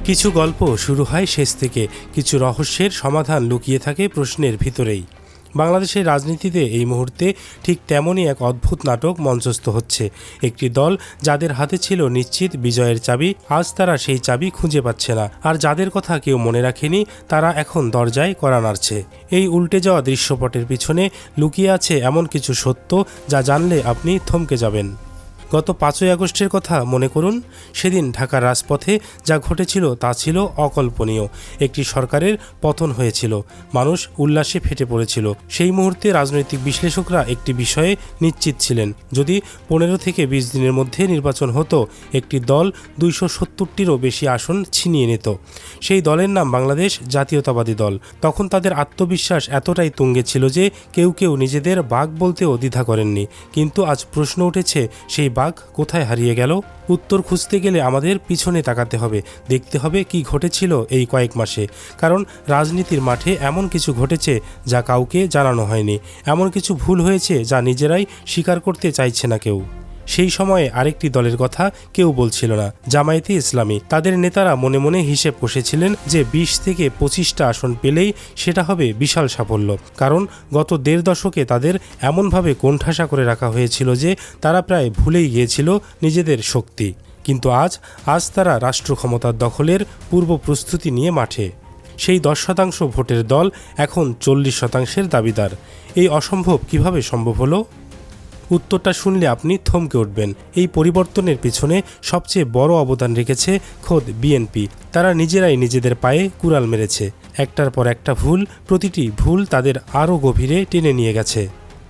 কিছু গল্প শুরু হয় শেষ থেকে, কিছু রহস্যের সমাধান লুকিয়ে থাকে প্রশ্নের ভিতরেই। বাংলাদেশের রাজনীতিতে এই মুহূর্তে ঠিক তেমনই এক অদ্ভুত নাটক মঞ্চস্থ হচ্ছে। একটি দল যাদের হাতে ছিল নিশ্চিত বিজয়ের চাবি, আজ তারা সেই চাবি খুঁজে পাচ্ছে না। আর যাদের কথা কেউ মনে রাখেনি, তারা এখন দরজায় কড়া নাড়ছে। এই উল্টে যাওয়া দৃশ্যপটের পিছনে লুকিয়ে আছে এমন কিছু সত্য যা জানলে আপনি থমকে যাবেন। গত 5ই আগস্টের কথা মনে করুন। সেদিন ঢাকার রাজপথে যা ঘটেছিল তা ছিল অকল্পনীয়। একটি সরকারের পতন হয়েছিল, মানুষ উল্লাসে ফেটে পড়েছিল। সেই মুহূর্তে রাজনৈতিক বিশ্লেষকরা একটি বিষয়ে নিশ্চিত ছিলেন, যদি 15 থেকে 20 দিনের মধ্যে নির্বাচন হতো, একটি দল 270টিরও বেশি আসন ছিনিয়ে নিত। সেই দলের নাম বাংলাদেশ জাতীয়তাবাদী দল। তখন তাদের আত্মবিশ্বাস এতটাই তুঙ্গে ছিল যে কেউ নিজেদের বাঘ বলতেও দ্বিধা করেননি। কিন্তু আজ প্রশ্ন উঠেছে, সেই বাঘ কোথায় হারিয়ে গেল? উত্তর খুঁজতে গেলে আমাদের পিছনে তাকাতে হবে, দেখতে হবে কি ঘটেছিল এই কয়েক মাসে। কারণ রাজনীতির মাঠে এমন কিছু ঘটেছে যা কাউকে জানানো হয়নি, এমন কিছু ভুল হয়েছে যা নিজেরাই স্বীকার করতে চাইছে না কেউ। সেই সময়ে আরেকটি দলের কথা কেউ বলছিল না, জামায়াতে ইসলামী। তাদের নেতারা মনে মনে হিসেব কষেছিলেন যে 20 থেকে 25টা আসন পেলেই সেটা হবে বিশাল সাফল্য। কারণ গত 1.5 দশকে তাদের এমনভাবে কোণঠাসা করে রাখা হয়েছিল যে তারা প্রায় ভুলেই গিয়েছিল নিজেদের শক্তি। কিন্তু আজ তারা রাষ্ট্র ক্ষমতার দখলের পূর্ব প্রস্তুতি নিয়ে মাঠে। সেই 10% ভোটের দল এখন 40%-এর দাবিদার। এই অসম্ভব কিভাবে সম্ভব হলো? উত্তরটা শুনলে আপনি থমকে উঠবেন। এই পরিবর্তনের পিছনে সবচেয়ে বড় অবদান রেখেছে খোদ বিএনপি। তারা নিজেরাই নিজেদের পায়ে কুড়াল মেরেছে। একটার পর একটা ভুল, প্রতিটি ভুল তাদের আরও গভীরে টেনে নিয়ে গেছে।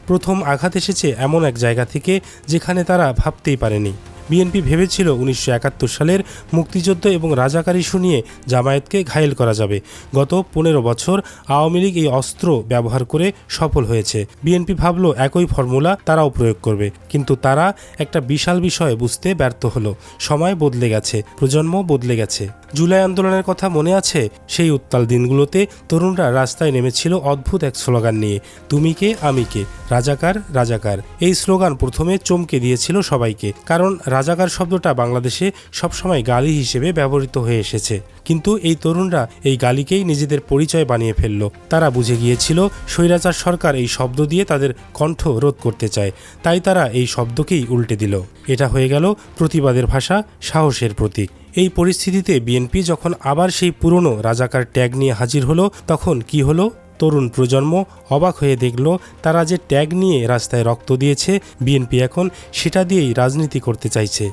প্রথম আঘাত এসেছে এমন এক জায়গা থেকে যেখানে তারা ভাবতেই পারেনি। বিএনপি ভেবেছিল 1971 সালের মুক্তিযুদ্ধ এবং রাজাকার ইস্যু নিয়ে জামায়াতকে ঘায়েল করা যাবে। গত 15 বছর আওয়ামী লীগ এই অস্ত্র ব্যবহার করে সফল হয়েছে। বিএনপি ভাবল একই ফর্মুলা তারাও প্রয়োগ করবে, কিন্তু তারা একটা বিশাল বিষয় বুঝতে ব্যর্থ হলো। সময় বদলে গেছে, প্রজন্ম বদলে গেছে। জুলাই আন্দোলনের কথা মনে আছে? সেই উত্তাল দিনগুলোতে তরুণরা রাস্তায় নেমেছিল অদ্ভুত এক স্লোগান নিয়ে, তুমি কে আমি কে, রাজাকার রাজাকার। এই স্লোগান প্রথমে চমকে দিয়েছিল সবাইকে, কারণ রাজাকার শব্দটা বাংলাদেশে সবসময় গালি হিসেবে ব্যবহৃত হয়ে এসেছে। কিন্তু এই তরুণরা এই গালিকেই নিজেদের পরিচয় বানিয়ে ফেলল। তারা বুঝে গিয়েছিল স্বৈরাচার সরকার এই শব্দ দিয়ে তাদের কণ্ঠ রোধ করতে চায়, তাই তারা এই শব্দকেই উল্টে দিল। এটা হয়ে গেল প্রতিবাদের ভাষা, সাহসের প্রতীক। এই পরিস্থিতিতে বিএনপি যখন আবার সেই পুরনো রাজাকার ট্যাগ নিয়ে হাজির হলো, তখন কি হলো? তরুণ প্রজন্ম অবাক হয়ে দেখল, তারা যে ট্যাগ নিয়ে রাস্তায় রক্ত দিয়েছে, বিএনপি এখন সেটা দিয়েই রাজনীতি করতে চাইছে।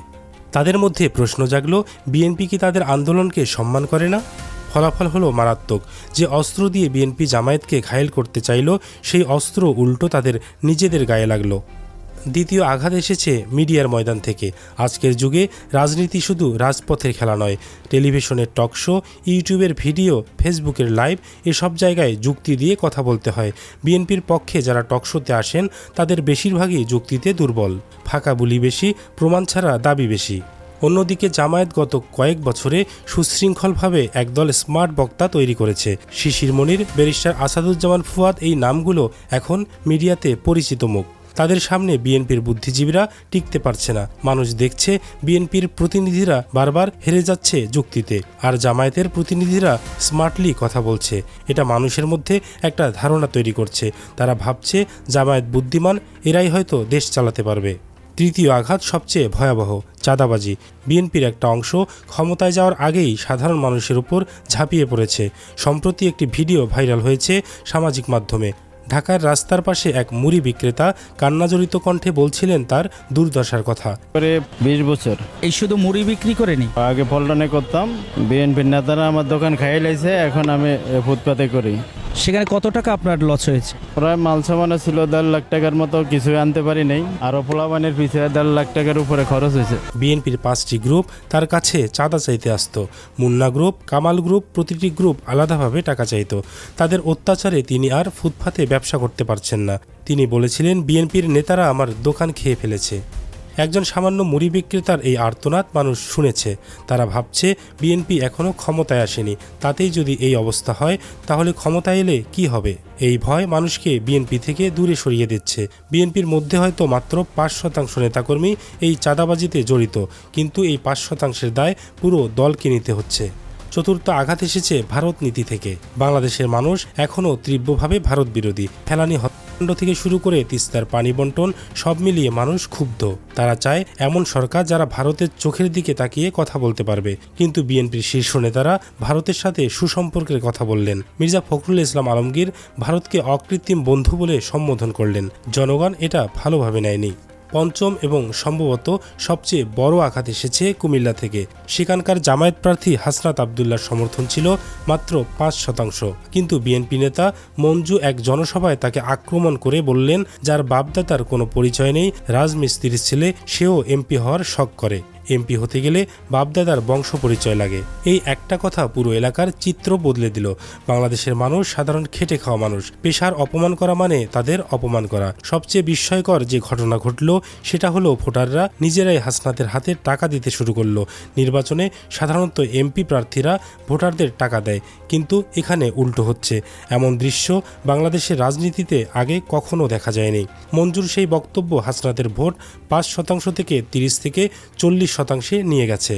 তাদের মধ্যে প্রশ্ন জাগল, বিএনপি কি তাদের আন্দোলনকে সম্মান করে না? ফলাফল হলো মারাত্মক। যে অস্ত্র দিয়ে বিএনপি জামায়াতকে ঘায়েল করতে চাইল, সেই অস্ত্র উল্টো তাদের নিজেদের গায়ে লাগলো। দ্বিতীয় আঘাত এসেছে মিডিয়ার ময়দান থেকে। আজকের যুগে রাজনীতি শুধু রাজপথের খেলা নয়, টেলিভিশনের টক শো, ইউটিউবের ভিডিও, ফেসবুকের লাইভ, এসব জায়গায় যুক্তি দিয়ে কথা বলতে হয়। বিএনপির পক্ষে যারা টক শোতে আসেন তাদের বেশিরভাগই যুক্তিতে দুর্বল। ফাঁকা বুলি বেশি, প্রমাণ ছাড়া দাবি বেশি। অন্যদিকে জামায়াত গত কয়েক বছরে সুশৃঙ্খলভাবে একদল স্মার্ট বক্তা তৈরি করেছে। শিশির মনির, ব্যারিস্টার আসাদুজ্জামান ফুয়াদ, এই নামগুলো এখন মিডিয়াতে পরিচিত মুখ। তাদের সামনে বিএনপির বুদ্ধিজীবীরা টিকতে পারছে না। মানুষ দেখছে বিএনপির প্রতিনিধিরা বারবার হেরে যাচ্ছে যুক্তিতে, আর জামায়াতের প্রতিনিধিরা স্মার্টলি কথা বলছে। এটা মানুষের মধ্যে একটা ধারণা তৈরি করছে। তারা ভাবছে জামায়াত বুদ্ধিমান, এরাই হয়তো দেশ চালাতে পারবে। তৃতীয় আঘাত সবচেয়ে ভয়াবহ, চাঁদাবাজি। বিএনপির একটা অংশ ক্ষমতায় যাওয়ার আগেই সাধারণ মানুষের উপর ঝাঁপিয়ে পড়েছে। সম্প্রতি একটি ভিডিও ভাইরাল হয়েছে সামাজিক মাধ্যমে। ঢাকার রাস্তার পাশে এক মুড়ি বিক্রেতা কান্নাজড়িত কণ্ঠে বলছিলেন তার দুর্দশার কথা। 20 বছর এই শুধু মুড়ি বিক্রি করেনি, আগে পল্টনে করতাম, বিএনপির নেতারা আমার দোকান খাইয়ে লাইছে, এখন আমি ফুটপাতে করি। সেখানে কত টাকা আপনার লস হয়েছে? প্রায় মাল সামানে ছিল 1.5 লাখ টাকার মতো, কিছুই আনতে পারি নাই। আরো পোলাবানের পিছিয়ে 1.5 লাখ টাকার উপরে খরচ হয়েছে। বিএনপির 5টি গ্রুপ তার কাছে চাঁদা চাইতে আসতো। মুন্না গ্রুপ, কামাল গ্রুপ, প্রতিটি গ্রুপ আলাদাভাবে টাকা চাইতো। তাদের অত্যাচারে তিনি আর ফুটপাতে ব্যবসা করতে পারছেন না। তিনি বলেছিলেন, বিএনপির নেতারা আমার দোকান খেয়ে ফেলেছে। একজন সামান্য মুড়ি বিক্রেতার এই আর্তনাদ মানুষ শুনেছে। তারা ভাবছে বিএনপি এখনও ক্ষমতায় আসেনি, তাতেই যদি এই অবস্থা হয় তাহলে ক্ষমতায় এলে কি হবে? এই ভয় মানুষকে বিএনপি থেকে দূরে সরিয়ে দিচ্ছে। বিএনপির মধ্যে হয়তো মাত্র 5% নেতাকর্মী এই চাঁদাবাজিতে জড়িত, কিন্তু এই 5%-এর দায় পুরো দলকে নিতে হচ্ছে। চতুর্থ আঘাত এসেছে ভারত নীতি থেকে। বাংলাদেশের মানুষ এখনও তীব্রভাবে ভারত বিরোধী। ফেলানি হত্যাকাণ্ড থেকে শুরু করে তিস্তার পানি বন্টন, সব মিলিয়ে মানুষ ক্ষুব্ধ। তারা চায় এমন সরকার যারা ভারতের চোখের দিকে তাকিয়ে কথা বলতে পারবে। কিন্তু বিএনপির শীর্ষ নেতারা ভারতের সাথে সুসম্পর্কের কথা বললেন। মির্জা ফখরুল ইসলাম আলমগীর ভারতকে অকৃত্রিম বন্ধু বলে সম্বোধন করলেন। জনগণ এটা ভালোভাবে নেয়নি। পঞ্চম এবং সম্ভবত সবচেয়ে বড় আঘাত এসেছে কুমিল্লা থেকে। সেখানকার জামায়াত প্রার্থী হাসনাত আবদুল্লাহর সমর্থন ছিল মাত্র 5%। কিন্তু বিএনপি নেতা মঞ্জু এক জনসভায় তাকে আক্রমণ করে বললেন, যার বাপদাদার কোনো পরিচয় নেই, রাজমিস্ত্রির ছেলে, সেও এমপি হওয়ার শখ করে। এমপি হতে গেলে বাপদাদার বংশ পরিচয় লাগে। এই একটা কথা পুরো এলাকার চিত্র বদলে দিল। বাংলাদেশের মানুষ সাধারণ খেটে খাওয়া মানুষ। পেশার অপমান করা মানে তাদের অপমান করা। সবচেয়ে বিস্ময়কর যে ঘটনা ঘটল সেটা হলো ভোটাররা নিজেরাই হাসনাতের হাতে টাকা দিতে শুরু করলো। নির্বাচনে সাধারণত এমপি প্রার্থীরা ভোটারদের টাকা দেয়, কিন্তু এখানে উল্টো হচ্ছে। এমন দৃশ্য বাংলাদেশের রাজনীতিতে আগে কখনো দেখা যায়নি। মঞ্জুর সেই বক্তব্য হাসনাতের ভোট 5% থেকে 30 থেকে 40% নিয়ে গেছে।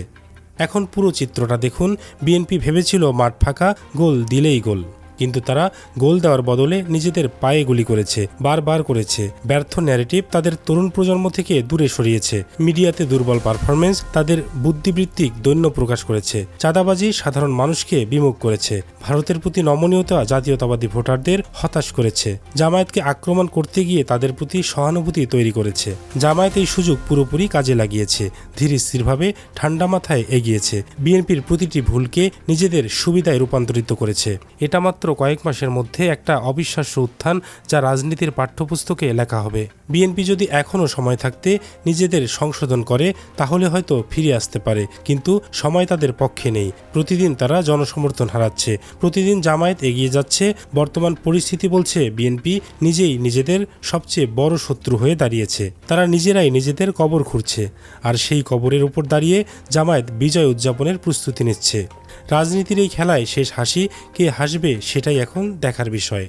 এখন পুরো চিত্রটা দেখুন। বিএনপি ভেবেছিল মাঠ ফাঁকা, গোল দিলেই গোল। কিন্তু তারা গোল দেওয়ার বদলে নিজেদের পায়ে গুলি করেছে, বারবার করেছে। ব্যর্থ ন্যারেটিভ তাদের তরুণ প্রজন্ম থেকে দূরে সরিয়েছে। মিডিয়াতে দুর্বল পারফরমেন্স তাদের বুদ্ধিবৃত্তিক দৈন্য প্রকাশ করেছে। চাঁদাবাজি সাধারণ মানুষকে বিমুখ করেছে। ভারতের প্রতি নমনীয়তা জাতীয়তাবাদী ভোটারদের হতাশ করেছে। জামায়াতকে আক্রমণ করতে গিয়ে তাদের প্রতি সহানুভূতি তৈরি করেছে। জামায়াত এই সুযোগ পুরোপুরি কাজে লাগিয়েছে। ধীর স্থিরভাবে ঠান্ডা মাথায় এগিয়েছে। বিএনপির প্রতিটি ভুলকে নিজেদের সুবিধায় রূপান্তরিত করেছে। এটা মাত্র কয়েক মাসের মধ্যে একটা অবিশ্বাস্য উত্থান যা রাজনীতির পাঠ্যপুস্তকে লেখা হবে। বিএনপি যদি এখনও সময় থাকতে নিজেদের সংশোধন করে তাহলে হয়তো ফিরে আসতে পারে, কিন্তু সময় তাদের পক্ষে নেই। প্রতিদিন তারা জনসমর্থন হারাচ্ছে, প্রতিদিন জামায়াত এগিয়ে যাচ্ছে। বর্তমান পরিস্থিতি বলছে বিএনপি নিজেই নিজেদের সবচেয়ে বড় শত্রু হয়ে দাঁড়িয়েছে। তারা নিজেরাই নিজেদের কবর খুঁড়ছে, আর সেই কবরের উপর দাঁড়িয়ে জামায়াত বিজয় উদযাপনের প্রস্তুতি নিচ্ছে। রাজনীতির এই খেলায় শেষ হাসি কে হাসবে সেটাই এখন দেখার বিষয়।